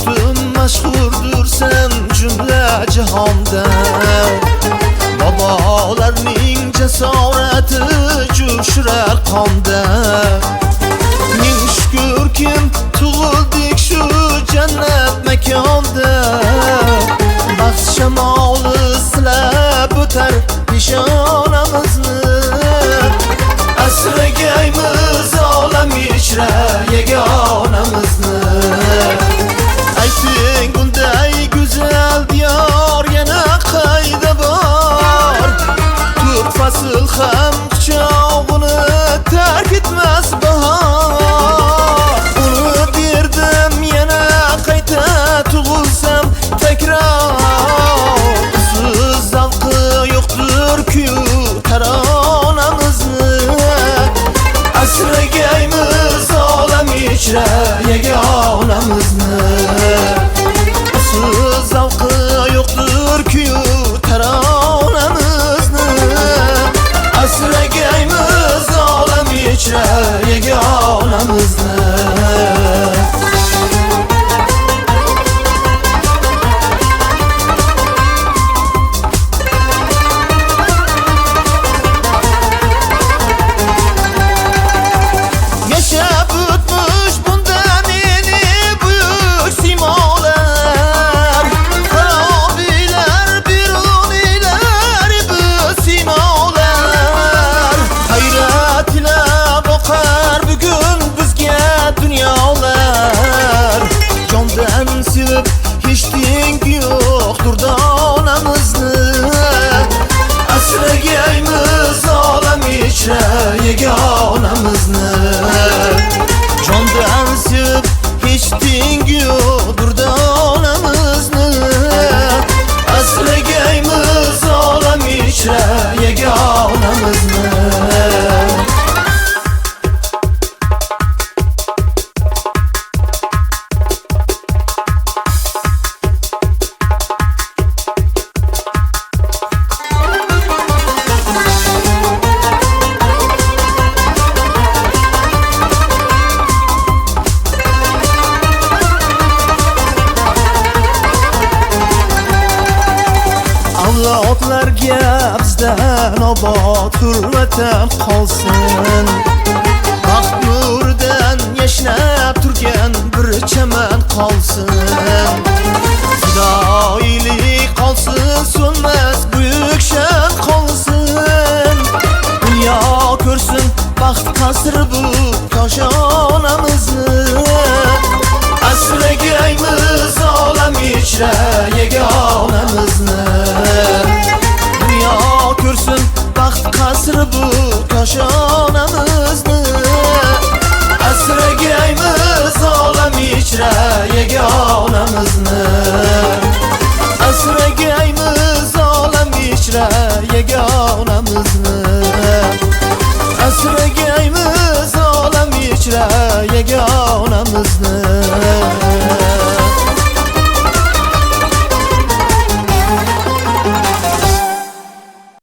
Dostum mashhurdur sen cümle cihanda, Babalarning jasorati jo'shirar qonda. Ming shukrkim tug'ildik shu jannat makonda. Baxt shamoli silab o'tar peshonamizni. Asragaymiz olam ichra yagonamizni. Ayting bunday go'zal diyor yana qayda bor? To'rt fasl ham quchog'ini tark etmas bahor. Uni derdim yana qayta tug'ilsam takror. Siz zavqi yo'qdir-ku taronamizni. Asragaymiz olam ichra yagonamizni. Siz zavqi yo'qdir-ku taronamizni. Asragaymiz olam ichra yagonamizni. Hechting yo'qdir donamizni. Asragaymiz olam ichra yagonamizni. Jondan sevib hechting yo'qdir donamizni. Asragaymiz olam ichra yagonamizni. Avlodlarga bizdan obod hurmatam qolsin. Baxt nuridan yashnab turgan bir chaman qolsin. Fidoilik qolsin, so'nmas buyuk shan qolsin. Dunyo ko'rsin baxt qasri bu koshonamizni. Asragaymiz olam ichra yagonamizni. Dunyo ko'rsin baxt qasri bu koshonamizni. Asragaymiz olam ichra yagonamizni. Asragaymiz olam ichra yagonamizni.